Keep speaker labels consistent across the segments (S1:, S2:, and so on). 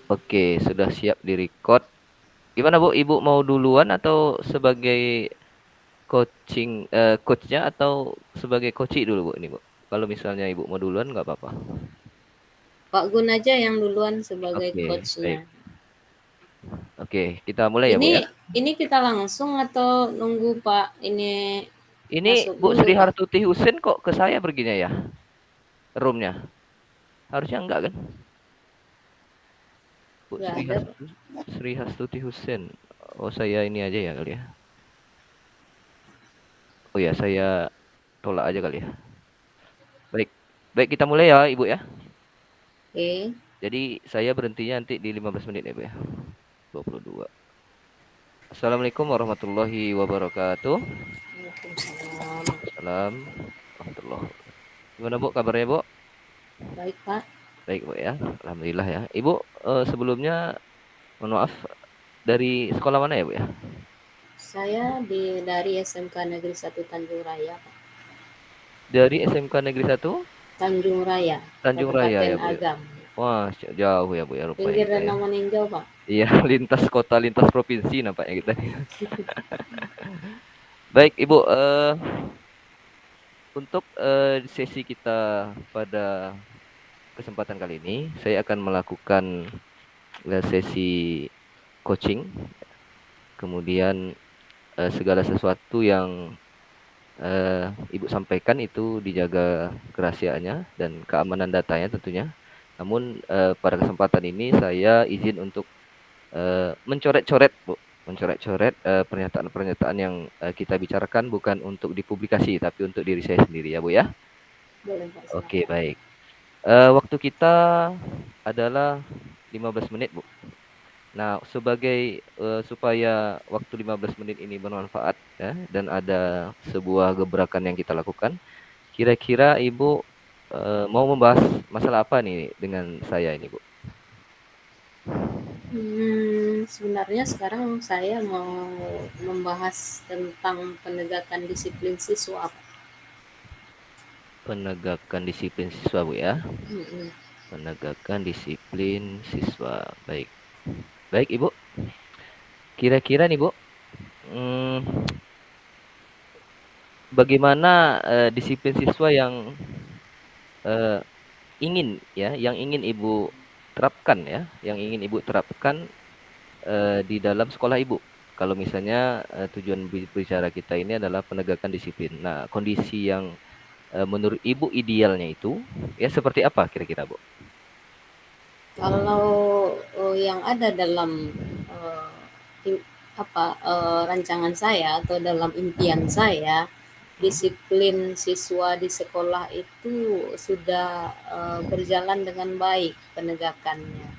S1: Oke, sudah siap di-record. Gimana Bu, Ibu mau duluan atau sebagai coachnya atau sebagai coachi dulu Bu ini Bu? Kalau misalnya Ibu mau duluan nggak apa-apa.
S2: Pak Gun aja yang duluan sebagai
S1: Oke,
S2: coachnya.
S1: baik. Oke, kita mulai ya Bu
S2: Ini
S1: ya.
S2: ini kita langsung atau nunggu Pak ini
S1: Ini
S2: masuk
S1: Bu Sri
S2: dulu Pak?
S1: Hartuti Husin kok ke saya perginya ya, roomnya? Harusnya enggak kan? Bu
S2: Nggak ada Pak.
S1: Sri Hartuti Husin. Oh saya ini aja ya kali ya. Oh ya saya tolak aja kali ya. Baik, baik kita mulai ya Ibu ya.
S2: Oke.
S1: Jadi saya berhentinya nanti di 15 menit ya Bu ya. 22. Assalamualaikum warahmatullahi wabarakatuh.
S2: Waalaikumsalam.
S1: Salam warahmatullahi wabarakatuh. Gimana Bu kabarnya Bu?
S2: Baik Pak.
S1: Baik Bu ya. Alhamdulillah ya. Ibu sebelumnya mohon maaf dari sekolah mana ya Bu ya?
S2: Saya dari SMK Negeri 1 Tanjung Raya Pak.
S1: Dari SMK Negeri 1
S2: Tanjung Raya,
S1: Tanjung Raya
S2: Kabupaten
S1: ya Bu ya.
S2: Agam.
S1: Wah, jauh ya Bu ya rupanya
S2: Pinggir
S1: kita ya.
S2: Danau Meninjau Pak.
S1: Iya, lintas kota, lintas provinsi nampaknya kita. Baik, Ibu, untuk sesi kita pada kesempatan kali ini, saya akan melakukan sesi coaching, kemudian segala sesuatu yang Ibu sampaikan itu dijaga kerahasiaannya dan keamanan datanya tentunya. Namun pada kesempatan ini saya izin untuk mencoret-coret, Bu, mencoret-coret pernyataan-pernyataan yang kita bicarakan bukan untuk dipublikasi tapi untuk diri saya sendiri ya, Bu ya.
S2: Boleh Pak
S1: Oke,
S2: silakan.
S1: baik. Waktu kita adalah 15 menit, Bu. Nah, supaya waktu 15 menit ini bermanfaat ya dan ada sebuah gebrakan yang kita lakukan, kira-kira Ibu mau membahas masalah apa nih dengan saya ini, Bu?
S2: Sebenarnya sekarang saya mau membahas tentang penegakan disiplin siswa Pak.
S1: Penegakan disiplin siswa, Bu ya.
S2: Mm-mm.
S1: Penegakan disiplin siswa. Baik. Baik, Ibu. Kira-kira nih, Bu, hmm, bagaimana disiplin siswa yang eh, yang ingin Ibu terapkan ya, yang ingin Ibu terapkan di dalam sekolah Ibu. Kalau misalnya tujuan bicara kita ini adalah penegakan disiplin. Nah, kondisi yang menurut Ibu idealnya itu ya seperti apa kira-kira, Bu?
S2: Kalau yang ada dalam eh, im- rancangan saya atau dalam impian saya,
S1: Hmm?
S2: disiplin siswa di sekolah itu sudah berjalan dengan baik penegakannya.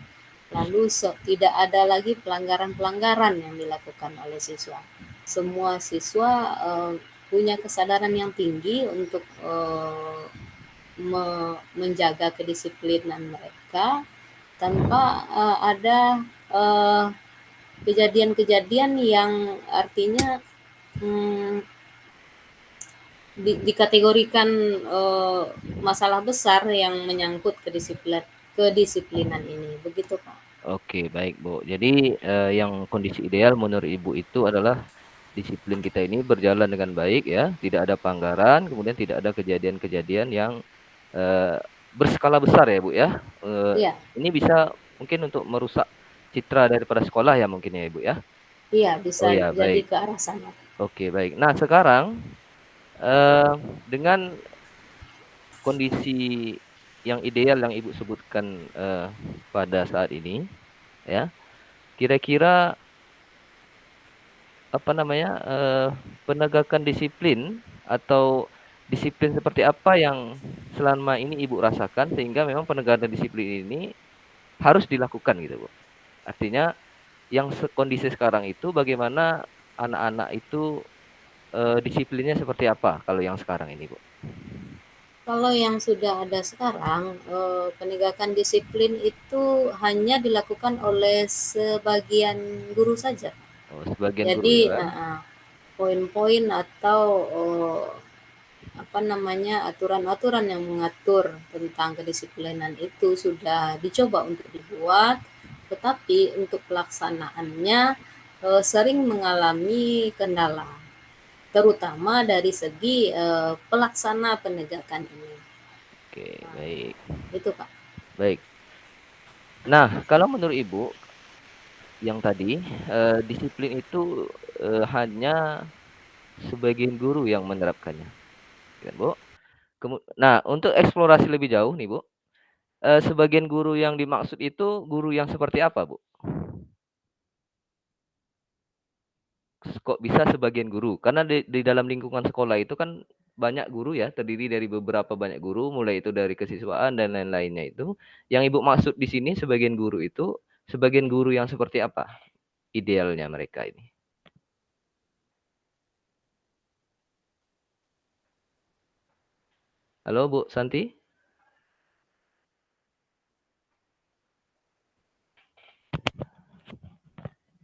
S2: Lalu tidak ada lagi pelanggaran-pelanggaran yang dilakukan oleh siswa. Semua siswa punya kesadaran yang tinggi untuk menjaga kedisiplinan mereka tanpa ada eh, kejadian-kejadian yang artinya hmm, dikategorikan masalah besar yang menyangkut kedisiplinan ini. Begitu Pak.
S1: Oke, baik, Bu. Jadi yang kondisi ideal menurut Ibu itu adalah disiplin kita ini berjalan dengan baik ya, tidak ada pelanggaran, kemudian tidak ada kejadian-kejadian yang eh, berskala besar ya, Bu ya. Eh,
S2: Iya,
S1: ini bisa mungkin untuk merusak citra daripada sekolah ya mungkin ya, Ibu ya.
S2: iya bisa
S1: Oh ya,
S2: jadi
S1: baik.
S2: ke arah sana.
S1: Oke, baik. Nah, sekarang eh, dengan kondisi yang ideal yang Ibu sebutkan pada saat ini ya, kira-kira apa namanya penegakan disiplin atau disiplin seperti apa yang selama ini Ibu rasakan sehingga memang penegakan disiplin ini harus dilakukan gitu, Bu. Artinya yang kondisi sekarang itu bagaimana anak-anak itu disiplinnya seperti apa kalau yang sekarang ini, Bu?
S2: Kalau yang sudah ada sekarang, penegakan disiplin itu hanya dilakukan oleh sebagian guru saja.
S1: Oh, sebagian guru
S2: Jadi,
S1: ya.
S2: poin-poin atau apa namanya aturan-aturan yang mengatur tentang kedisiplinan itu sudah dicoba untuk dibuat, tetapi untuk pelaksanaannya sering mengalami kendala, terutama dari segi pelaksana penegakan ini.
S1: Oke, baik.
S2: Itu Pak.
S1: Baik. Nah, kalau menurut Ibu yang tadi, disiplin itu, hanya sebagian guru yang menerapkannya, kan, Bu? Nah, untuk eksplorasi lebih jauh nih, Bu, sebagian guru yang dimaksud itu guru yang seperti apa, Bu? Kok bisa sebagian guru? Karena di dalam lingkungan sekolah itu kan banyak guru ya, terdiri dari beberapa banyak guru, mulai itu dari kesiswaan dan lain-lainnya itu. Yang Ibu maksud di sini sebagian guru itu, sebagian guru yang seperti apa idealnya mereka ini? Halo, Bu Santi?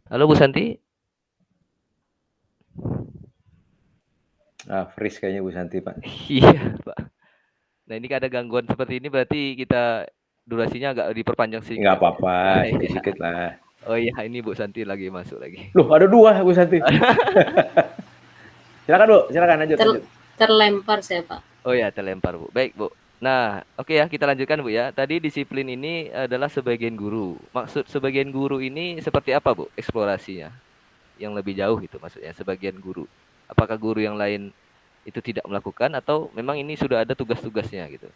S1: Halo, Bu Santi?
S3: Freeze kayaknya Bu Santi, Pak.
S1: Iya, Pak. Nah, ini ada gangguan seperti ini berarti kita durasinya agak diperpanjang sedikit
S3: Nggak
S1: ya, Bu, ya?
S3: apa-apa, sedikit lah.
S1: Oh iya, ini Bu Santi lagi masuk lagi.
S3: Loh, ada 2 Bu Santi. Silakan Bu, silakan lanjut.
S2: Terlempar saya Pak.
S1: Oh ya, terlempar Bu. Baik Bu. Nah, oke ya, kita lanjutkan Bu ya. Tadi disiplin ini adalah sebagian guru. Maksud sebagian guru ini seperti apa Bu eksplorasinya? Yang lebih jauh itu maksudnya sebagian guru. Apakah guru yang lain itu tidak melakukan atau memang ini sudah ada tugas-tugasnya gitu.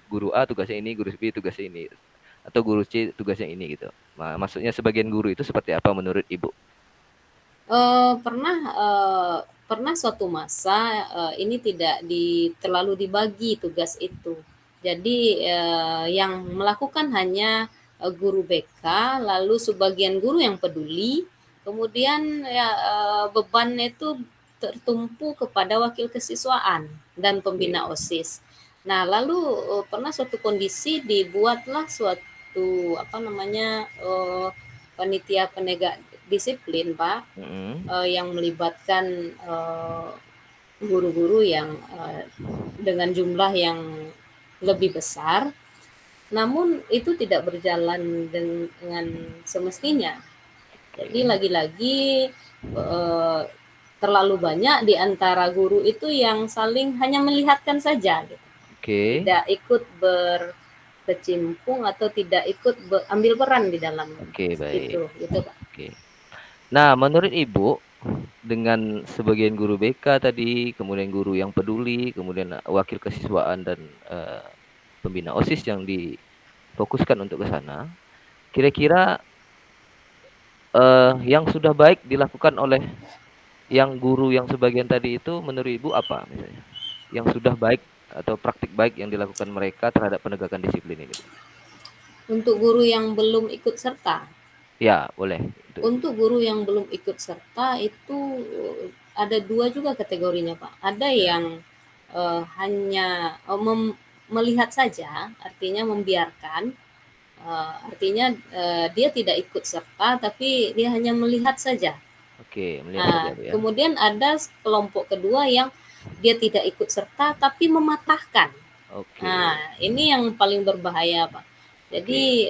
S1: Guru A tugasnya ini, guru B tugasnya ini, atau guru C tugasnya ini gitu. Nah, maksudnya sebagian guru itu seperti apa menurut Ibu?
S2: Pernah pernah suatu masa ini tidak terlalu dibagi tugas itu. Jadi yang melakukan hanya guru BK, lalu sebagian guru yang peduli, kemudian ya bebannya itu tertumpu kepada wakil kesiswaan dan pembina OSIS. Nah, lalu pernah suatu kondisi dibuatlah suatu panitia penegak disiplin Pak, yang melibatkan guru-guru yang dengan jumlah yang lebih besar, namun itu tidak berjalan dengan semestinya. Jadi lagi-lagi terlalu banyak di antara guru itu yang saling hanya melihatkan saja, gitu. Tidak ikut berkecimpung atau tidak ikut ambil peran di dalam itu Pak.
S1: Nah, menurut Ibu, dengan sebagian guru BK tadi, kemudian guru yang peduli, kemudian wakil kesiswaan dan pembina OSIS yang difokuskan untuk ke sana, kira-kira yang sudah baik dilakukan oleh yang guru yang sebagian tadi itu menurut Ibu apa misalnya? Yang sudah baik atau praktik baik yang dilakukan mereka terhadap penegakan disiplin ini?
S2: Untuk guru yang belum ikut serta?
S1: Ya, boleh.
S2: Untuk guru yang belum ikut serta itu ada 2 juga kategorinya Pak. Ada yang hanya melihat saja, artinya membiarkan, artinya dia tidak ikut serta tapi dia hanya melihat saja.
S1: Oke, melihat saja ya.
S2: Kemudian ada kelompok kedua yang dia tidak ikut serta tapi mematahkan. Nah, ini yang paling berbahaya Pak. Jadi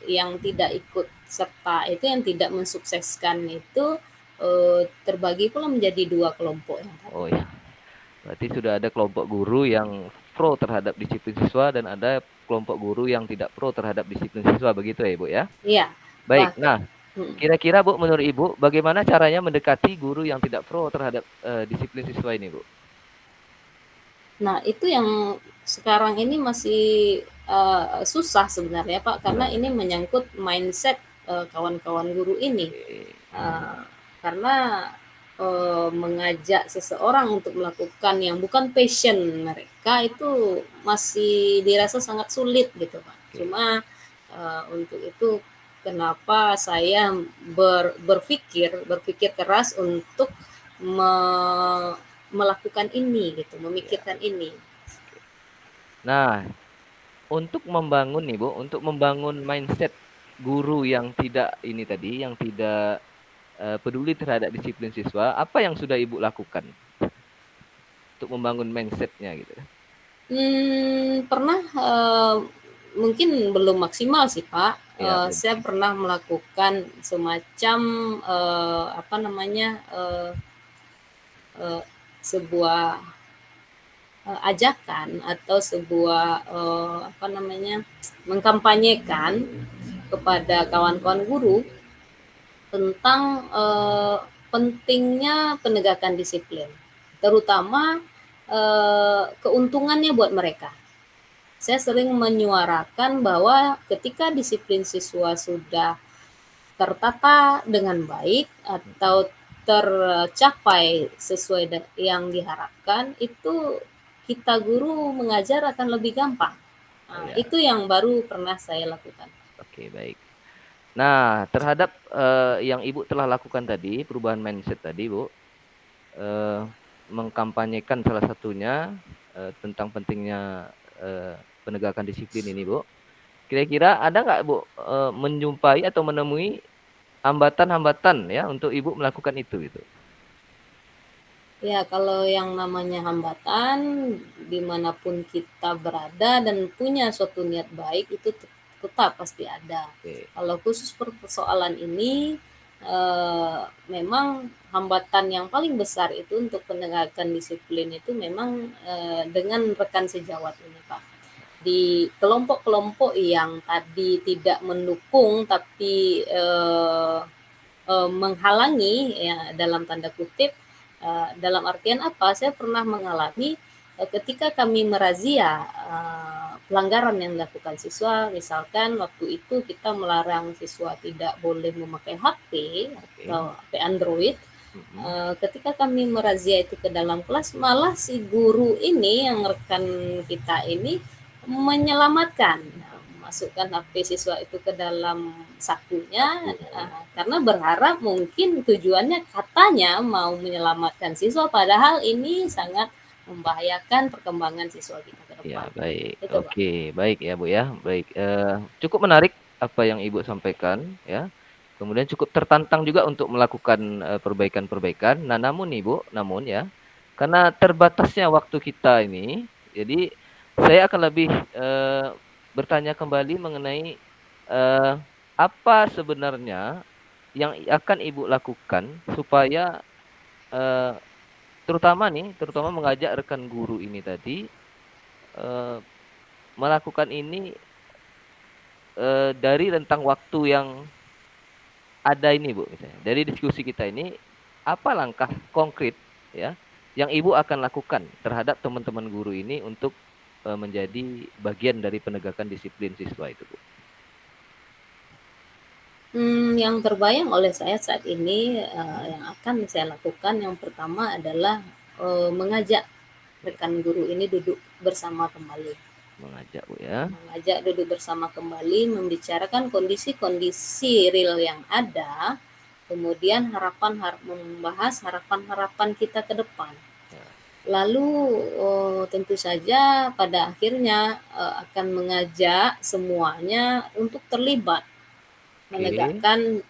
S2: yang tidak ikut serta itu, yang tidak mensukseskan itu terbagi pula menjadi 2 kelompok.
S1: Oh ya, berarti sudah ada kelompok guru yang pro terhadap disiplin siswa dan ada kelompok guru yang tidak pro terhadap disiplin siswa, begitu ya Ibu ya?
S2: Iya.
S1: Baik, nah kira-kira Bu, menurut Ibu bagaimana caranya mendekati guru yang tidak pro terhadap disiplin siswa ini Bu?
S2: Nah, itu yang sekarang ini masih susah sebenarnya Pak, karena ini menyangkut mindset kawan-kawan guru ini. Karena mengajak seseorang untuk melakukan yang bukan passion mereka itu masih dirasa sangat sulit gitu Pak. Cuma untuk itu kenapa saya berpikir keras untuk melakukan ini gitu, memikirkan ini.
S1: Nah, untuk membangun nih Bu, untuk membangun mindset guru yang tidak ini tadi, yang tidak peduli terhadap disiplin siswa, apa yang sudah Ibu lakukan untuk membangun mindset-nya gitu?
S2: Pernah mungkin belum maksimal sih Pak,
S1: Ya,
S2: saya pernah melakukan semacam apa namanya sebuah ajakan atau sebuah apa namanya mengkampanyekan kepada kawan-kawan guru tentang pentingnya penegakan disiplin, terutama keuntungannya buat mereka. Saya sering menyuarakan bahwa ketika disiplin siswa sudah tertata dengan baik atau tercapai sesuai yang diharapkan, itu kita guru mengajar akan lebih gampang. Nah,
S1: ya.
S2: itu yang baru pernah saya lakukan.
S1: Oke, baik. Nah, terhadap yang Ibu telah lakukan tadi, perubahan mindset tadi, Bu, mengkampanyekan salah satunya tentang pentingnya penegakan disiplin ini, Bu. Kira-kira ada nggak, Bu, menjumpai atau menemui hambatan-hambatan ya untuk Ibu melakukan itu gitu?
S2: Ya, kalau yang namanya hambatan, dimanapun kita berada dan punya suatu niat baik, itu tetap pasti ada.
S1: Oke.
S2: Kalau khusus persoalan ini, memang hambatan yang paling besar itu untuk penegakan disiplin itu memang dengan rekan sejawat ini, Pak. Di kelompok-kelompok yang tadi tidak mendukung tapi menghalangi ya dalam tanda kutip, dalam artian apa, saya pernah mengalami ketika kami merazia pelanggaran yang dilakukan siswa, misalkan waktu itu kita melarang siswa tidak boleh memakai HP atau HP Android. Ketika kami merazia itu ke dalam kelas, malah si guru ini yang rekan kita ini menyelamatkan, masukkan HP siswa itu ke dalam sakunya, karena berharap mungkin tujuannya katanya mau menyelamatkan siswa, padahal ini sangat membahayakan perkembangan siswa kita ke
S1: Ya,
S2: depan.
S1: baik.
S2: Itu, Pak.
S1: Oke, baik ya, Bu ya. Baik. Cukup menarik apa yang Ibu sampaikan ya. Kemudian cukup tertantang juga untuk melakukan perbaikan-perbaikan. Nah, namun nih, Bu, namun ya, karena terbatasnya waktu kita ini, jadi saya akan lebih bertanya kembali mengenai apa sebenarnya yang akan Ibu lakukan supaya terutama mengajak rekan guru ini tadi melakukan ini dari rentang waktu yang ada ini, Bu, misalnya. Dari diskusi kita ini, apa langkah konkret ya yang Ibu akan lakukan terhadap teman-teman guru ini untuk menjadi bagian dari penegakan disiplin siswa itu, Bu?
S2: Yang terbayang oleh saya saat ini yang akan saya lakukan yang pertama adalah mengajak rekan guru ini duduk bersama kembali.
S1: Mengajak, Bu ya.
S2: Mengajak duduk bersama kembali, membicarakan kondisi-kondisi real yang ada, kemudian membahas harapan-harapan kita ke depan. Lalu tentu saja pada akhirnya akan mengajak semuanya untuk terlibat menegakkan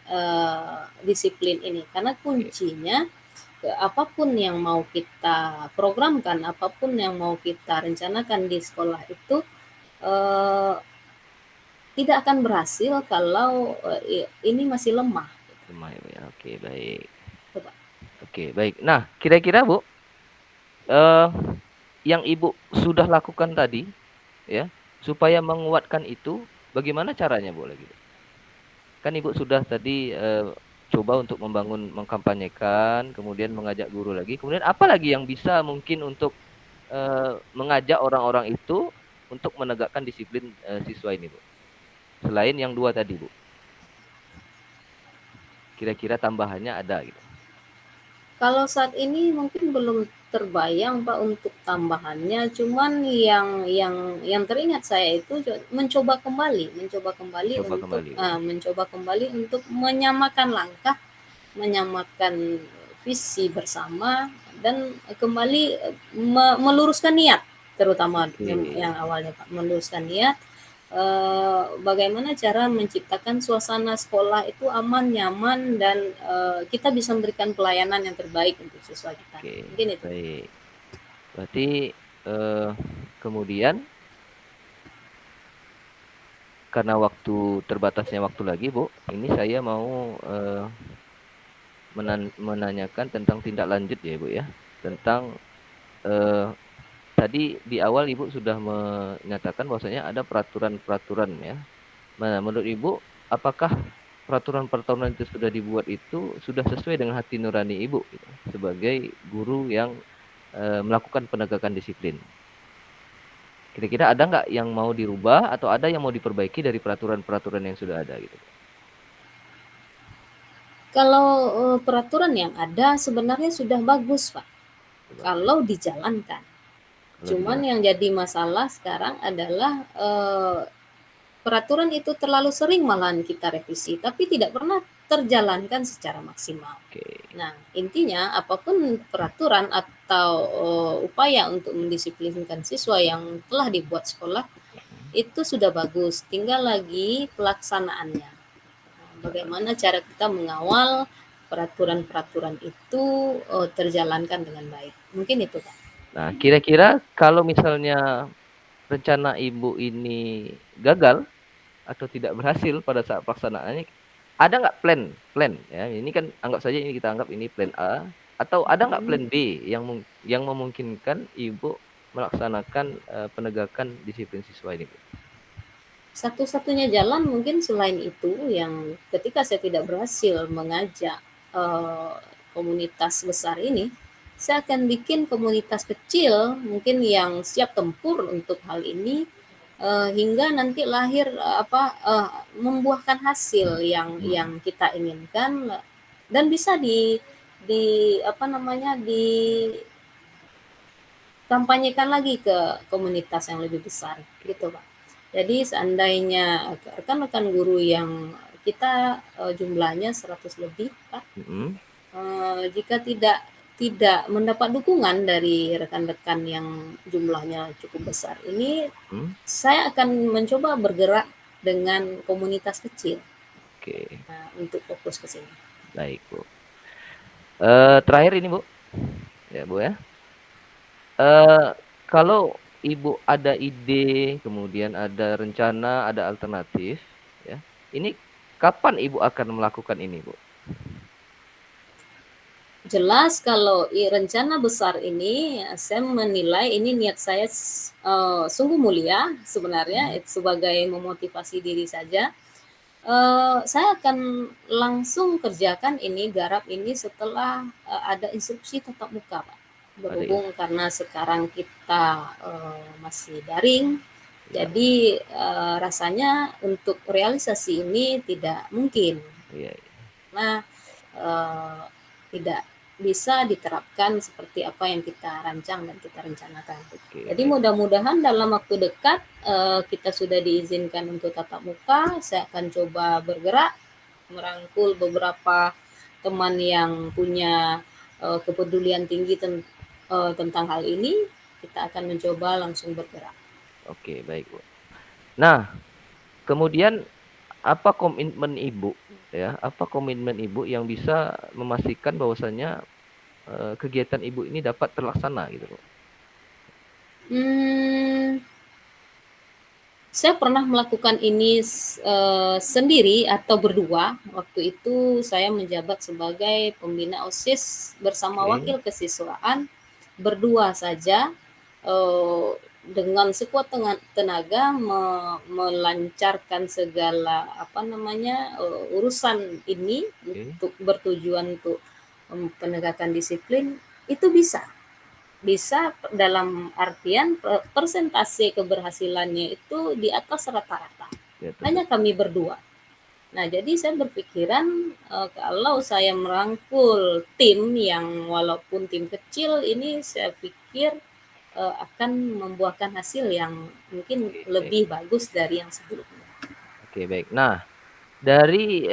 S2: disiplin ini, karena kuncinya apapun yang mau kita programkan, apapun yang mau kita rencanakan di sekolah itu tidak akan berhasil kalau ini masih lemah.
S1: Lemah ya. Oke, baik.
S2: Coba.
S1: Oke, baik. Nah, kira-kira, Bu, yang Ibu sudah lakukan tadi ya, supaya menguatkan itu bagaimana caranya, Bu, lagi? Kan Ibu sudah tadi coba untuk mengkampanyekan, kemudian mengajak guru lagi, kemudian apa lagi yang bisa mungkin untuk mengajak orang-orang itu untuk menegakkan disiplin siswa ini, Bu? Selain yang dua tadi, Bu. Kira-kira tambahannya ada gitu.
S2: Kalau saat ini mungkin belum terbayang, Pak, untuk tambahannya, cuman yang teringat saya itu mencoba kembali untuk menyamakan langkah, menyamakan visi bersama, dan kembali meluruskan niat, terutama yang awalnya, Pak, meluruskan niat. Bagaimana cara menciptakan suasana sekolah itu aman, nyaman, dan kita bisa memberikan pelayanan yang terbaik untuk siswa kita. Mungkin itu.
S1: Baik. Berarti kemudian karena terbatasnya waktu lagi, Bu, ini saya mau menanyakan tentang tindak lanjut ya, Bu ya. Tentang tadi di awal Ibu sudah menyatakan bahwasanya ada peraturan-peraturan ya. Nah, menurut Ibu, apakah peraturan-peraturan itu sudah dibuat itu sudah sesuai dengan hati nurani Ibu gitu, sebagai guru yang melakukan penegakan disiplin? Kira-kira ada nggak yang mau dirubah atau ada yang mau diperbaiki dari peraturan-peraturan yang sudah ada gitu?
S2: Kalau peraturan yang ada sebenarnya sudah bagus, Pak,
S1: Coba.
S2: kalau dijalankan.
S1: Kalau
S2: Cuman yang jadi masalah sekarang adalah peraturan itu terlalu sering malahan kita revisi, tapi tidak pernah terjalankan secara maksimal.
S1: Oke.
S2: Nah, intinya apapun peraturan atau upaya untuk mendisiplinkan siswa yang telah dibuat sekolah itu sudah bagus, tinggal lagi pelaksanaannya. Nah, bagaimana cara kita mengawal peraturan-peraturan itu terjalankan dengan baik. Mungkin itu, Pak.
S1: Nah, kira-kira kalau misalnya rencana Ibu ini gagal atau tidak berhasil pada saat pelaksanaannya, ada nggak plan ya? Ini kan anggap saja ini kita anggap ini plan A, atau ada nggak plan B yang memungkinkan Ibu melaksanakan penegakan disiplin siswa ini, Bu?
S2: Satu-satunya jalan mungkin selain itu yang ketika saya tidak berhasil mengajak komunitas besar ini, saya akan bikin komunitas kecil mungkin yang siap tempur untuk hal ini hingga nanti lahir membuahkan hasil yang kita inginkan dan bisa dikampanyekan lagi ke komunitas yang lebih besar gitu, Pak. Jadi seandainya rekan-rekan guru yang kita jumlahnya 100 lebih, Pak, jika tidak mendapat dukungan dari rekan-rekan yang jumlahnya cukup besar ini, saya akan mencoba bergerak dengan komunitas kecil.
S1: Oke.
S2: Untuk fokus ke sini.
S1: Baik, Bu. Terakhir ini, Bu. Ya, Bu ya. Kalau Ibu ada ide, kemudian ada rencana, ada alternatif, ya. Ini kapan Ibu akan melakukan ini, Bu?
S2: Jelas kalau rencana besar ini, saya menilai ini niat saya sungguh mulia sebenarnya, sebagai memotivasi diri saja. Saya akan langsung kerjakan ini, garap ini setelah ada instruksi tatap muka, Pak. Berhubung karena sekarang kita masih daring, jadi rasanya untuk realisasi ini tidak mungkin. Nah, tidak bisa diterapkan seperti apa yang kita rancang dan kita rencanakan. Jadi mudah-mudahan dalam waktu dekat kita sudah diizinkan untuk tatap muka. Saya akan coba bergerak, merangkul beberapa teman yang punya kepedulian tinggi tentang hal ini. Kita akan mencoba langsung bergerak.
S1: Oke, baik, Bu. Nah, kemudian apa komitmen Ibu ya? Apa komitmen Ibu yang bisa memastikan bahwasanya kegiatan Ibu ini dapat terlaksana gitu, Bu?
S2: Saya pernah melakukan ini sendiri atau berdua. Waktu itu saya menjabat sebagai pembina OSIS bersama wakil kesiswaan, berdua saja dengan sekuat tenaga melancarkan segala urusan ini untuk bertujuan untuk penegakan disiplin. Itu bisa dalam artian persentase keberhasilannya itu di atas rata-rata. Hanya kami berdua. Nah, jadi saya berpikiran kalau saya merangkul tim yang walaupun tim kecil ini, saya pikir akan membuahkan hasil yang mungkin lebih bagus dari yang sebelumnya.
S1: Oke, baik. Nah, dari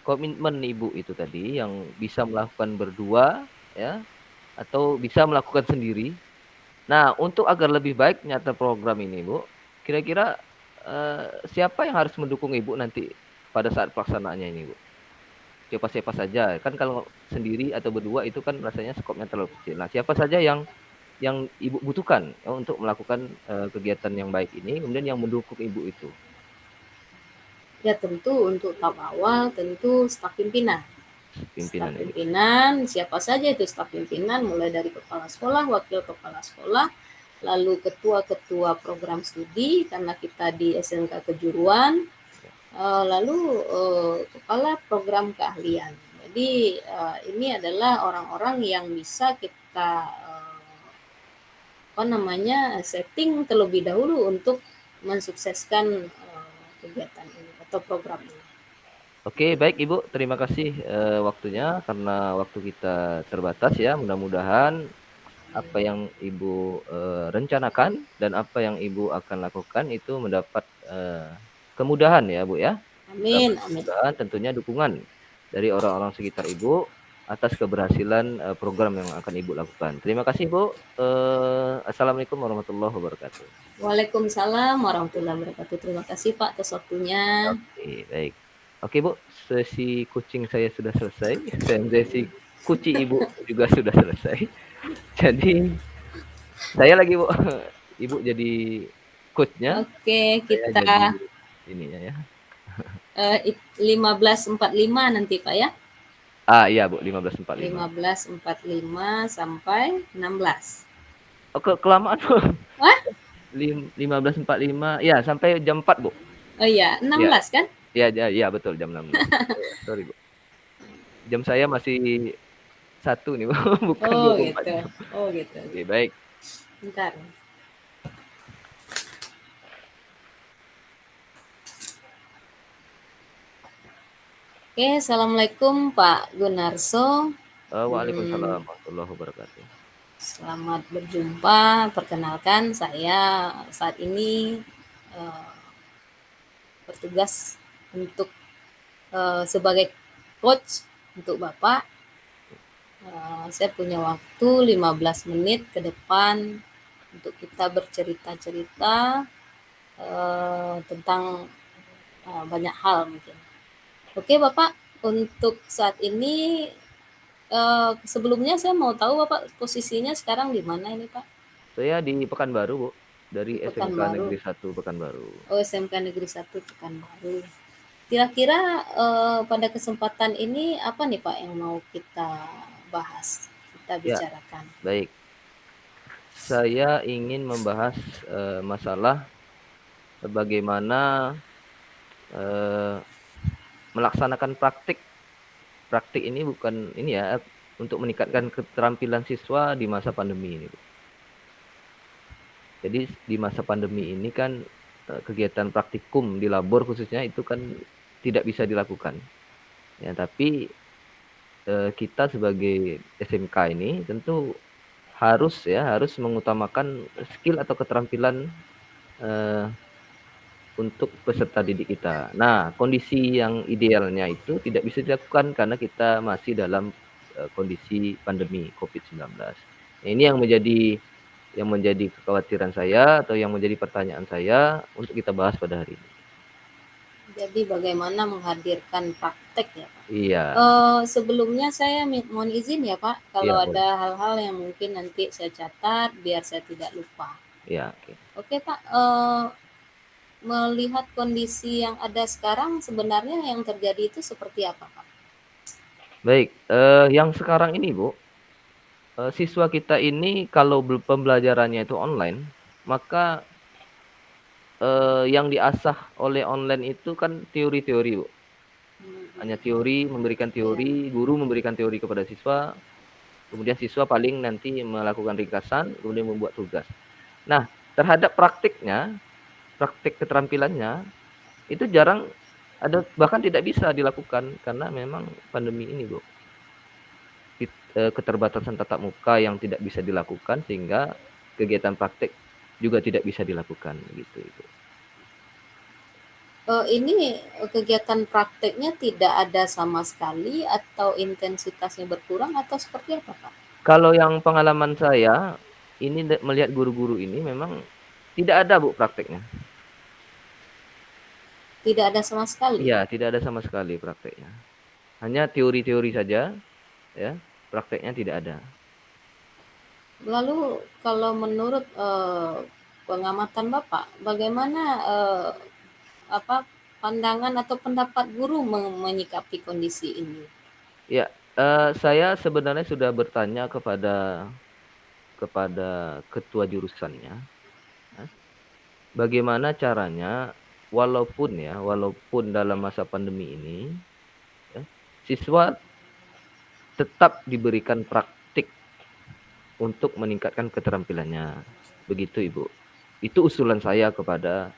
S1: komitmen Ibu itu tadi yang bisa melakukan berdua ya, atau bisa melakukan sendiri. Nah, untuk agar lebih baik nyata program ini, Bu, kira-kira siapa yang harus mendukung Ibu nanti pada saat pelaksanaannya ini, Bu? Siapa-siapa saja. Kan kalau sendiri atau berdua itu kan rasanya skopnya terlalu kecil. Nah, siapa saja yang Ibu butuhkan untuk melakukan kegiatan yang baik ini, kemudian yang mendukung Ibu itu?
S2: Ya tentu untuk tahap awal tentu staf pimpinan. Staf
S1: Pimpinan ini.
S2: pimpinan, siapa saja itu staf pimpinan, mulai dari kepala sekolah, wakil kepala sekolah, lalu ketua-ketua program studi karena kita di SMK Kejuruan, lalu kepala program keahlian. Jadi ini adalah orang-orang yang bisa kita setting terlebih dahulu untuk mensukseskan kegiatan ini atau program ini.
S1: Oke, baik Ibu, terima kasih waktunya karena waktu kita terbatas ya. Mudah-mudahan apa yang Ibu rencanakan dan apa yang Ibu akan lakukan itu mendapat kemudahan ya, Bu ya.
S2: Amin,
S1: Mendapat
S2: amin.
S1: kemudahan, tentunya dukungan dari orang-orang sekitar Ibu atas keberhasilan program yang akan Ibu lakukan. Terima kasih, Bu. Assalamualaikum warahmatullahi wabarakatuh.
S2: Waalaikumsalam warahmatullahi wabarakatuh. Terima kasih Pak atas waktunya.
S1: Oke, baik. Oke, Bu, sesi kucing saya sudah selesai dan sesi kuci Ibu juga sudah selesai. Jadi saya lagi, Bu. Ibu jadi coach-nya,
S2: Oke,
S1: saya
S2: kita
S1: jadi ininya ya.
S2: 15.45 nanti Pak ya.
S1: Iya, Bu, 15.45.
S2: 15.45 sampai 16.
S1: Oh, kelamaan, Bu.
S2: Wah?
S1: 15.45. Ya, sampai jam 4, Bu.
S2: Oh iya, 16 kan?
S1: Iya, betul jam 16. Sorry, Bu. Jam saya masih 1 nih, Bu. Bukan 24
S2: gitu.
S1: jam.
S2: Oh gitu.
S1: Oke, baik.
S2: Bentar. Oke, Assalamualaikum Pak Gunarso.
S1: Waalaikumsalam warahmatullahi wabarakatuh.
S2: Selamat berjumpa. Perkenalkan, saya saat ini bertugas untuk sebagai coach untuk Bapak. Saya punya waktu 15 menit ke depan untuk kita bercerita-cerita tentang banyak hal mungkin. Oke Bapak, untuk saat ini sebelumnya saya mau tahu Bapak posisinya sekarang di mana ini Pak?
S1: Saya di Pekanbaru, Bu. Dari
S2: Di
S1: SMK
S2: Pekanbaru.
S1: Negeri 1 Pekanbaru.
S2: Oh, SMK Negeri 1 Pekanbaru. Kira-kira pada kesempatan ini apa nih Pak yang mau kita bahas, kita bicarakan?
S1: Baik. Saya ingin membahas masalah bagaimana melaksanakan praktik. Praktik ini bukan ini ya, untuk meningkatkan keterampilan siswa di masa pandemi ini, Bu. Jadi di masa pandemi ini kan kegiatan praktikum di labor khususnya itu kan tidak bisa dilakukan. Ya, tapi kita sebagai SMK ini tentu harus mengutamakan skill atau keterampilan untuk peserta didik kita. Nah, kondisi yang idealnya itu tidak bisa dilakukan karena kita masih dalam kondisi pandemi COVID-19. Nah, ini yang menjadi kekhawatiran saya atau yang menjadi pertanyaan saya untuk kita bahas pada hari ini.
S2: Jadi bagaimana menghadirkan praktek ya Pak?
S1: Iya.
S2: Sebelumnya saya mohon izin ya Pak, kalau
S1: Iya,
S2: ada hal-hal yang mungkin nanti saya catat biar saya tidak lupa.
S1: Iya, oke.
S2: Oke Pak, melihat kondisi yang ada sekarang sebenarnya yang terjadi itu seperti apa Pak?
S1: Baik, yang sekarang ini Bu, siswa kita ini kalau pembelajarannya itu online, maka yang diasah oleh online itu kan teori-teori, Bu. Hanya teori, memberikan teori, guru memberikan teori kepada siswa, kemudian siswa paling nanti melakukan ringkasan, kemudian membuat tugas. Nah, terhadap praktiknya, praktik keterampilannya, itu jarang ada, bahkan tidak bisa dilakukan karena memang pandemi ini, Bu. Keterbatasan tatap muka yang tidak bisa dilakukan sehingga kegiatan praktik juga tidak bisa dilakukan gitu, Ibu.
S2: Ini kegiatan prakteknya tidak ada sama sekali atau intensitasnya berkurang atau seperti apa Pak?
S1: Kalau yang pengalaman saya, ini melihat guru-guru ini memang tidak ada Bu prakteknya.
S2: Tidak ada sama sekali?
S1: Iya, tidak ada sama sekali prakteknya. Hanya teori-teori saja, ya, prakteknya tidak ada.
S2: Lalu kalau menurut pengamatan Bapak, bagaimana pandangan atau pendapat guru menyikapi kondisi ini?
S1: Ya, saya sebenarnya sudah bertanya kepada ketua jurusannya, ya, bagaimana caranya walaupun dalam masa pandemi ini, ya, siswa tetap diberikan praktik untuk meningkatkan keterampilannya. Begitu, Ibu. Itu usulan saya kepada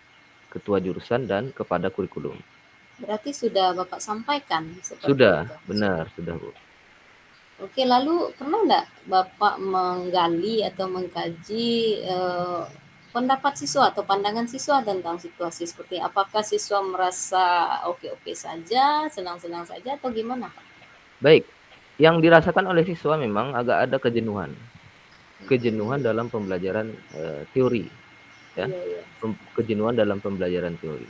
S1: ketua jurusan dan kepada kurikulum.
S2: Berarti sudah Bapak sampaikan seperti
S1: Sudah,
S2: itu?
S1: benar, sudah, Bu.
S2: Oke, lalu pernah nggak Bapak menggali atau mengkaji pendapat siswa atau pandangan siswa tentang situasi seperti apakah siswa merasa oke-oke saja, senang-senang saja atau gimana, Pak?
S1: Baik, yang dirasakan oleh siswa memang agak ada kejenuhan dalam pembelajaran teori, ya,
S2: Iya, iya.
S1: kejenuhan dalam pembelajaran teori.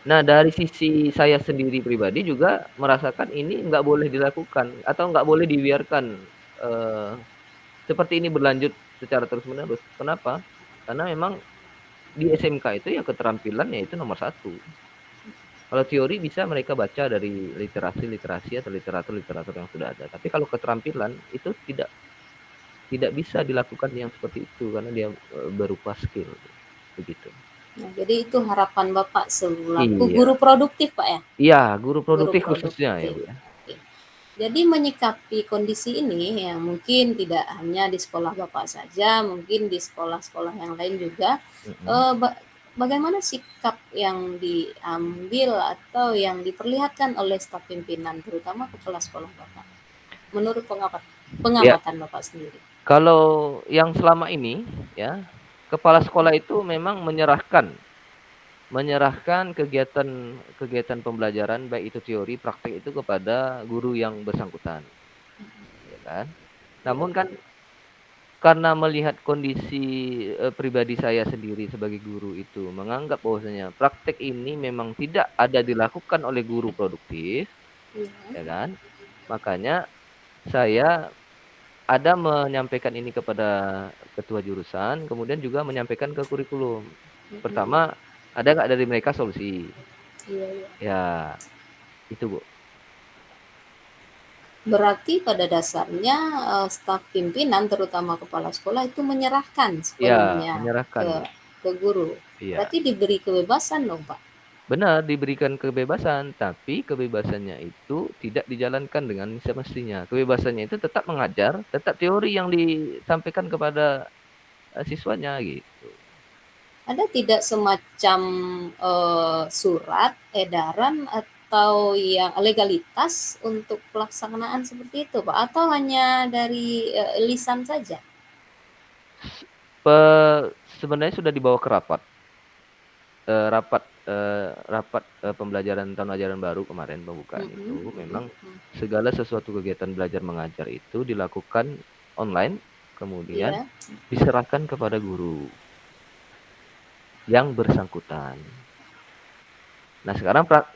S1: Nah, dari sisi saya sendiri pribadi juga merasakan ini nggak boleh dilakukan atau nggak boleh dibiarkan seperti ini berlanjut secara terus-menerus. Kenapa? Karena memang di SMK itu ya keterampilannya itu nomor satu. Kalau teori bisa mereka baca dari literasi atau literatur yang sudah ada. Tapi kalau keterampilan itu tidak bisa dilakukan yang seperti itu karena dia berupa skill, begitu.
S2: Nah, jadi itu harapan Bapak selaku
S1: Iya,
S2: guru produktif, Pak ya?
S1: iya, guru
S2: Guru
S1: produktif khususnya ya,
S2: produktif.
S1: Bu, ya.
S2: Oke. Jadi menyikapi kondisi ini yang mungkin tidak hanya di sekolah Bapak saja, mungkin di sekolah-sekolah yang lain juga, bagaimana sikap yang diambil atau yang diperlihatkan oleh staf pimpinan, terutama kepala sekolah Bapak, menurut
S1: Ya,
S2: pengamatan Bapak sendiri?
S1: kalau yang selama ini ya, kepala sekolah itu memang menyerahkan kegiatan pembelajaran baik itu teori, praktik itu kepada guru yang bersangkutan, ya kan.
S2: Ya,
S1: Namun kan karena melihat kondisi, pribadi saya sendiri sebagai guru itu menganggap bahwasanya praktek ini memang tidak ada dilakukan oleh guru produktif,
S2: ya,
S1: ya kan. Makanya saya ada menyampaikan ini kepada ketua jurusan, kemudian juga menyampaikan ke kurikulum. Pertama, ada nggak dari mereka solusi?
S2: iya, iya.
S1: Ya, itu, Bu.
S2: Berarti pada dasarnya staf pimpinan terutama kepala sekolah itu menyerahkan
S1: Ya,
S2: sepenuhnya
S1: menyerahkan, Bu.
S2: ke guru.
S1: Iya.
S2: Berarti diberi kebebasan dong, Pak.
S1: Benar, diberikan kebebasan, tapi kebebasannya itu tidak dijalankan dengan semestinya. Kebebasannya itu tetap mengajar, tetap teori yang disampaikan kepada siswanya gitu.
S2: Ada tidak semacam surat edaran atau yang legalitas untuk pelaksanaan seperti itu, Pak? Atau hanya dari lisan saja?
S1: Sebenarnya sudah dibawa ke rapat. Rapat pembelajaran tahun ajaran baru kemarin pembukaan itu memang segala sesuatu kegiatan belajar mengajar itu dilakukan online, kemudian
S2: Iya.
S1: diserahkan kepada guru yang bersangkutan. Nah,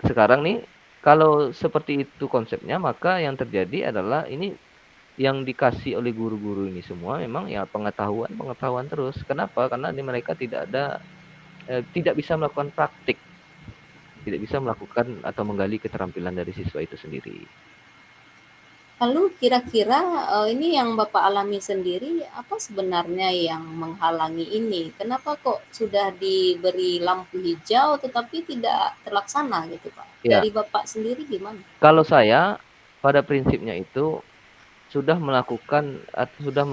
S1: sekarang nih kalau seperti itu konsepnya, maka yang terjadi adalah ini yang dikasih oleh guru-guru ini semua memang ya pengetahuan terus. Kenapa? Karena mereka tidak bisa melakukan praktik, tidak bisa melakukan atau menggali keterampilan dari siswa itu sendiri.
S2: Lalu kira-kira ini yang Bapak alami sendiri, apa sebenarnya yang menghalangi ini? Kenapa kok sudah diberi lampu hijau tetapi tidak terlaksana gitu, Pak?
S1: Ya,
S2: Dari Bapak sendiri gimana?
S1: kalau saya pada prinsipnya itu sudah melakukan atau sudah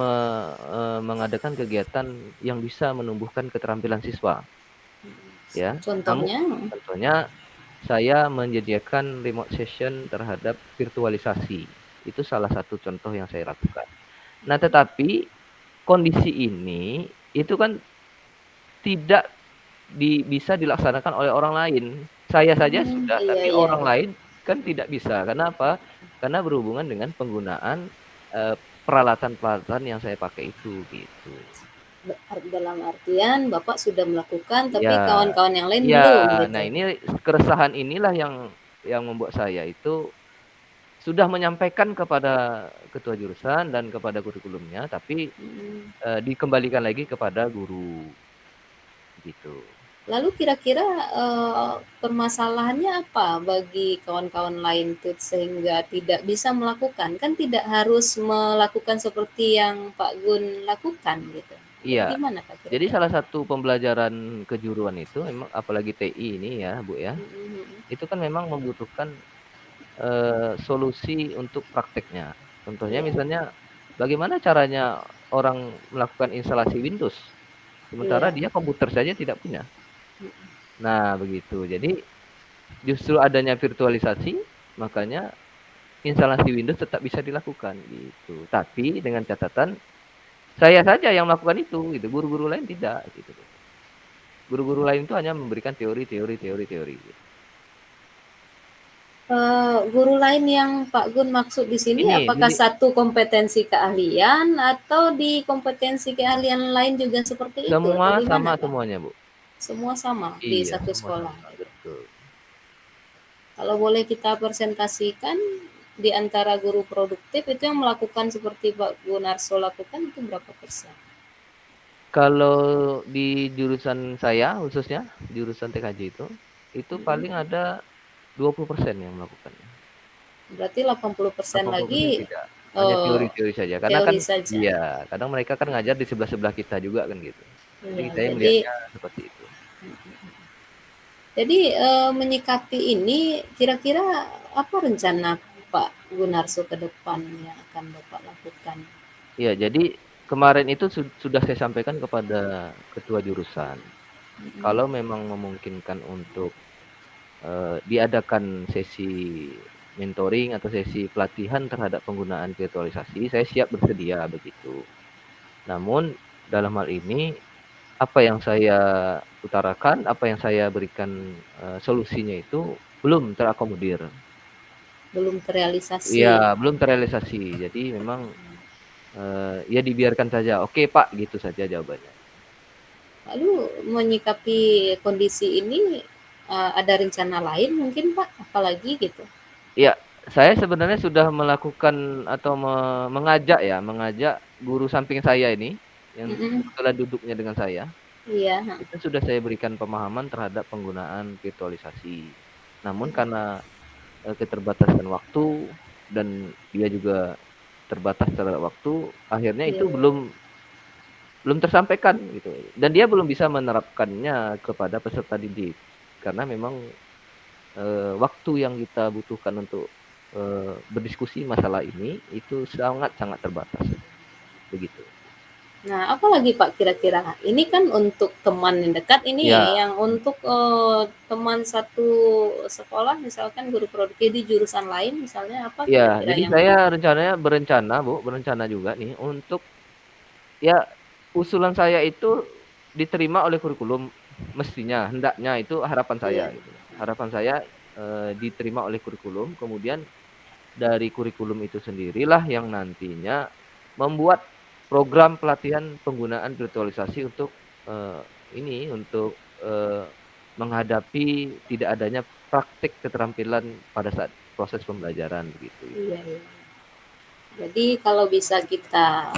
S1: mengadakan kegiatan yang bisa menumbuhkan keterampilan siswa, ya. Namun
S2: Contohnya?
S1: contohnya saya menyediakan remote session terhadap virtualisasi. Itu salah satu contoh yang saya lakukan. Nah, tetapi kondisi ini itu kan tidak bisa dilaksanakan oleh orang lain. Saya saja sudah,
S2: Iya,
S1: tapi
S2: iya,
S1: orang
S2: iya.
S1: lain kan tidak bisa. Kenapa? Karena berhubungan dengan penggunaan peralatan-peralatan yang saya pakai itu, gitu.
S2: Dalam artian Bapak sudah melakukan tapi
S1: Ya,
S2: kawan-kawan yang lain
S1: ya.
S2: belum
S1: Nah,
S2: gitu.
S1: ini keresahan inilah yang membuat saya itu sudah menyampaikan kepada ketua jurusan dan kepada kurikulumnya, tapi dikembalikan lagi kepada guru, gitu.
S2: Lalu kira-kira permasalahannya apa bagi kawan-kawan lain tuh sehingga tidak bisa melakukan? Kan tidak harus melakukan seperti yang Pak Gun lakukan gitu. Jadi
S1: Iya.
S2: gimana Pak
S1: Jadi
S2: kira-kira?
S1: salah satu pembelajaran kejuruan itu memang apalagi TI ini ya, Bu, ya,
S2: Mhm, mhm.
S1: itu kan memang membutuhkan, solusi untuk prakteknya. Contohnya
S2: Iya,
S1: misalnya bagaimana caranya orang melakukan instalasi Windows, sementara
S2: iya.
S1: dia komputer saja tidak punya.
S2: Mhm.
S1: Nah begitu. Jadi justru adanya virtualisasi, makanya instalasi Windows tetap bisa dilakukan gitu. Tapi dengan catatan saya saja yang melakukan itu gitu, guru-guru lain tidak gitu. Guru-guru lain itu hanya memberikan teori teori teori teori gitu.
S2: Guru lain yang Pak Gun maksud di sini
S1: Ini
S2: apakah
S1: jadi
S2: satu kompetensi keahlian atau di kompetensi keahlian lain juga seperti itu
S1: semua
S2: atau
S1: sama
S2: gimana Pak?
S1: semuanya, Bu.
S2: Semua sama di
S1: Iya,
S2: satu
S1: semua
S2: sekolah
S1: sama,
S2: gitu.
S1: betul.
S2: Kalau boleh kita presentasikan di antara guru produktif itu yang melakukan seperti Pak Gunarso lakukan itu berapa persen?
S1: Kalau di jurusan saya khususnya, jurusan TKJ itu
S2: Mhm.
S1: paling ada 20% yang melakukannya.
S2: Berarti 80%
S1: 80%
S2: lagi
S1: tidak, hanya teori-teori saja. Karena kan
S2: teori saja.
S1: iya, kadang mereka kan ngajar di sebelah-sebelah kita juga kan gitu. Jadi
S2: Iya,
S1: saya
S2: jadi
S1: melihatnya seperti itu.
S2: menyikapi ini kira-kira apa rencana Pak Gunarso ke depan yang akan Bapak lakukan?
S1: Iya, jadi kemarin itu sudah saya sampaikan kepada ketua jurusan.
S2: Mhm.
S1: Kalau memang memungkinkan untuk diadakan sesi mentoring atau sesi pelatihan terhadap penggunaan virtualisasi, saya siap bersedia begitu. Namun dalam hal ini apa yang saya utarakan, apa yang saya berikan solusinya itu belum terakomodir.
S2: Belum terrealisasi.
S1: Iya, belum terrealisasi. Jadi memang ya dibiarkan saja. Oke, Pak, gitu saja jawabannya.
S2: Lalu menyikapi kondisi ini ada rencana lain mungkin Pak, apalagi gitu?
S1: Ya, saya sebenarnya sudah melakukan atau mengajak guru samping saya ini yang
S2: Mhm.
S1: kebetulan duduknya dengan saya.
S2: Iya, heeh.
S1: Itu sudah saya berikan pemahaman terhadap penggunaan virtualisasi. Namun karena keterbatasan waktu dan dia juga terbatas terhadap waktu, akhirnya
S2: Iya,
S1: itu belum belum tersampaikan gitu. Dan dia belum bisa menerapkannya kepada peserta didik. Karena memang waktu yang kita butuhkan untuk berdiskusi masalah ini itu sangat-sangat terbatas. Begitu.
S2: nah apalagi Pak kira-kira? Ini kan untuk teman yang dekat ini,
S1: Ya,
S2: yang untuk, teman satu sekolah misalkan guru produktif di jurusan lain misalnya apa
S1: ya.
S2: kira-kira
S1: Jadi
S2: yang
S1: saya berencana, Bu, berencana juga nih untuk ya usulan saya itu diterima oleh kurikulum mestinya, hendaknya itu harapan saya
S2: iya,
S1: gitu. Harapan saya diterima oleh kurikulum, kemudian dari kurikulum itu sendirilah yang nantinya membuat program pelatihan penggunaan virtualisasi untuk untuk menghadapi tidak adanya praktik keterampilan pada saat proses pembelajaran begitu itu.
S2: iya, iya. Jadi kalau bisa kita,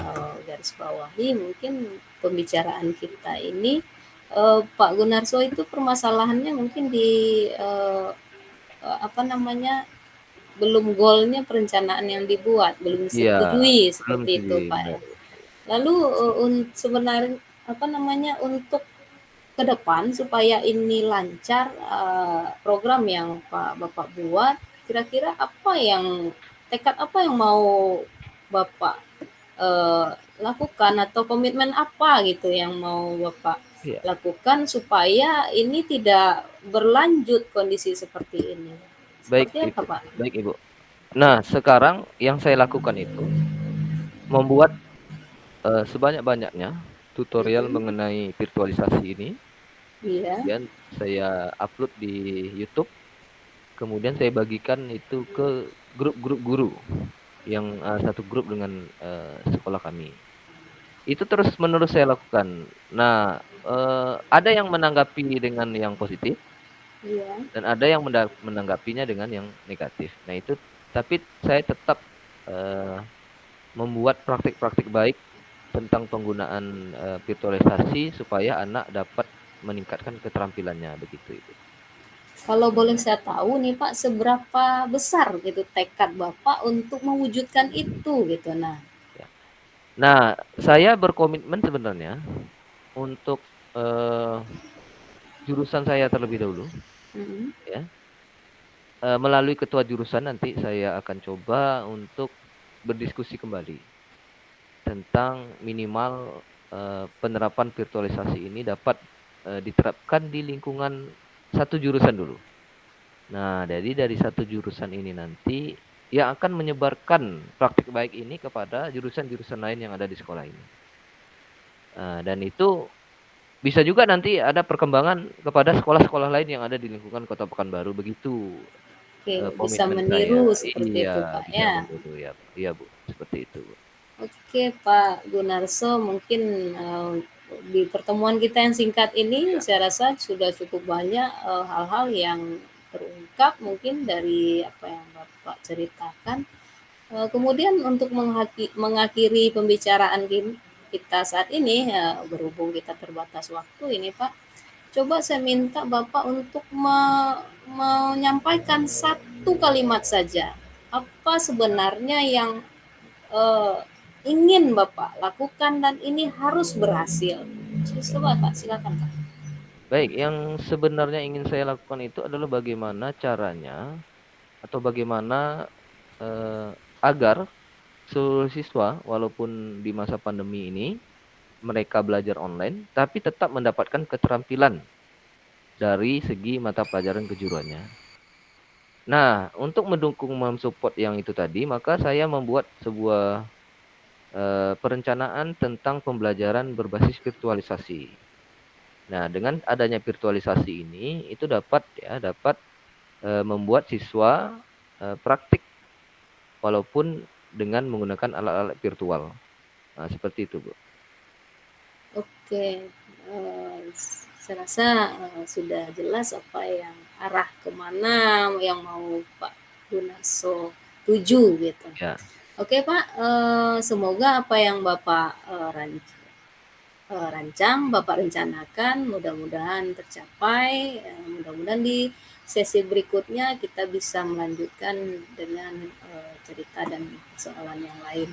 S2: garis bawahi mungkin pembicaraan kita ini, Pak Gunarso itu permasalahannya mungkin di, eee eee, apa namanya, belum goalnya perencanaan yang dibuat, belum
S1: Iya,
S2: disetujui
S1: belum
S2: seperti itu,
S1: setuju,
S2: Pak,
S1: bener.
S2: ya. Lalu, sebenarnya apa namanya, untuk ke depan supaya ini lancar, program yang Bapak buat, kira-kira apa yang tekad apa yang mau Bapak, eee, lakukan atau komitmen apa gitu yang mau Bapak
S1: Iya,
S2: lakukan supaya ini tidak berlanjut kondisi seperti ini?
S1: baik
S2: Seperti apa,
S1: Ibu,
S2: Pak?
S1: baik Ibu. Nah, sekarang yang saya lakukan itu membuat sebanyak-banyaknya tutorial
S2: Mhm,
S1: mengenai virtualisasi ini,
S2: iya,
S1: kemudian saya upload di YouTube, kemudian saya bagikan itu ke grup-grup guru yang satu grup dengan sekolah kami. Itu terus-menerus saya lakukan. Nah, ada yang menanggapi dengan yang positif
S2: iya,
S1: dan ada yang menanggapinya dengan yang negatif. Nah, itu tapi saya tetap eee, membuat praktik-praktik baik tentang penggunaan virtualisasi supaya anak dapat meningkatkan keterampilannya begitu itu.
S2: Kalau boleh saya tahu nih Pak, seberapa besar gitu tekad Bapak untuk mewujudkan itu gitu?
S1: Nah, saya berkomitmen sebenarnya untuk jurusan saya terlebih dahulu, ya. Melalui ketua jurusan nanti saya akan coba untuk berdiskusi kembali tentang minimal penerapan virtualisasi ini dapat diterapkan di lingkungan satu jurusan dulu. Nah, jadi dari satu jurusan ini nanti yang akan menyebarkan praktik baik ini kepada jurusan-jurusan lain yang ada di sekolah ini. Dan itu bisa juga nanti ada perkembangan kepada sekolah-sekolah lain yang ada di lingkungan Kota Pekanbaru begitu.
S2: Oke, bisa
S1: Komitmen
S2: meniru
S1: saya.
S2: seperti itu
S1: Iya,
S2: Pak
S1: bisa
S2: ya.
S1: meniru ya. Iya, Bu, seperti itu, Bu.
S2: Oke Pak Gunarso, mungkin di pertemuan kita yang singkat ini saya rasa sudah cukup banyak hal-hal yang terungkap mungkin dari apa yang Bapak ceritakan. Kemudian untuk mengakhiri pembicaraan kita saat ini, berhubung kita terbatas waktu ini Pak, coba saya minta Bapak untuk menyampaikan satu kalimat saja. Apa sebenarnya yang ingin Bapak lakukan dan ini harus berhasil? Coba Pak, silakan Pak.
S1: Baik, yang sebenarnya ingin saya lakukan itu adalah bagaimana caranya atau bagaimana agar seluruh siswa walaupun di masa pandemi ini mereka belajar online tapi tetap mendapatkan keterampilan dari segi mata pelajaran kejuruannya. Nah, untuk mendukung mensupport yang itu tadi, maka saya membuat sebuah perencanaan tentang pembelajaran berbasis virtualisasi. Nah, dengan adanya virtualisasi ini itu dapat membuat siswa praktik walaupun dengan menggunakan alat-alat virtual. Nah, seperti itu, Bu.
S2: Oke, saya rasa sudah jelas apa yang arah kemana yang mau Pak Gunarso tuju gitu.
S1: Ya.
S2: Oke Pak, semoga apa yang Bapak rancang, Bapak rencanakan mudah-mudahan tercapai. Mudah-mudahan di sesi berikutnya kita bisa melanjutkan dengan cerita dan persoalan yang lain.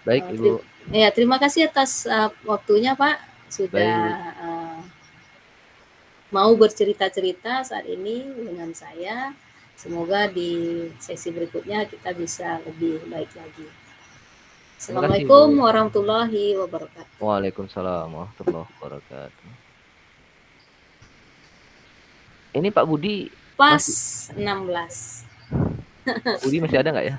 S1: Baik, Ibu.
S2: Ya, terima kasih atas waktunya Pak, sudah mau bercerita-cerita saat ini dengan saya. Semoga di sesi berikutnya kita bisa lebih baik lagi. Assalamualaikum warahmatullahi wabarakatuh.
S1: Waalaikumsalam warahmatullahi wabarakatuh. Ini Pak Budi
S2: pas
S1: masih
S2: 16.
S1: Pak Budi masih ada nggak ya?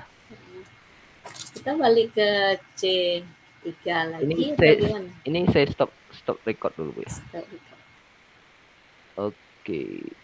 S2: Kita balik ke C3 lagi atau gimana?
S1: Ini saya stop record dulu, Bu ya.
S2: Stop record.
S1: Oke.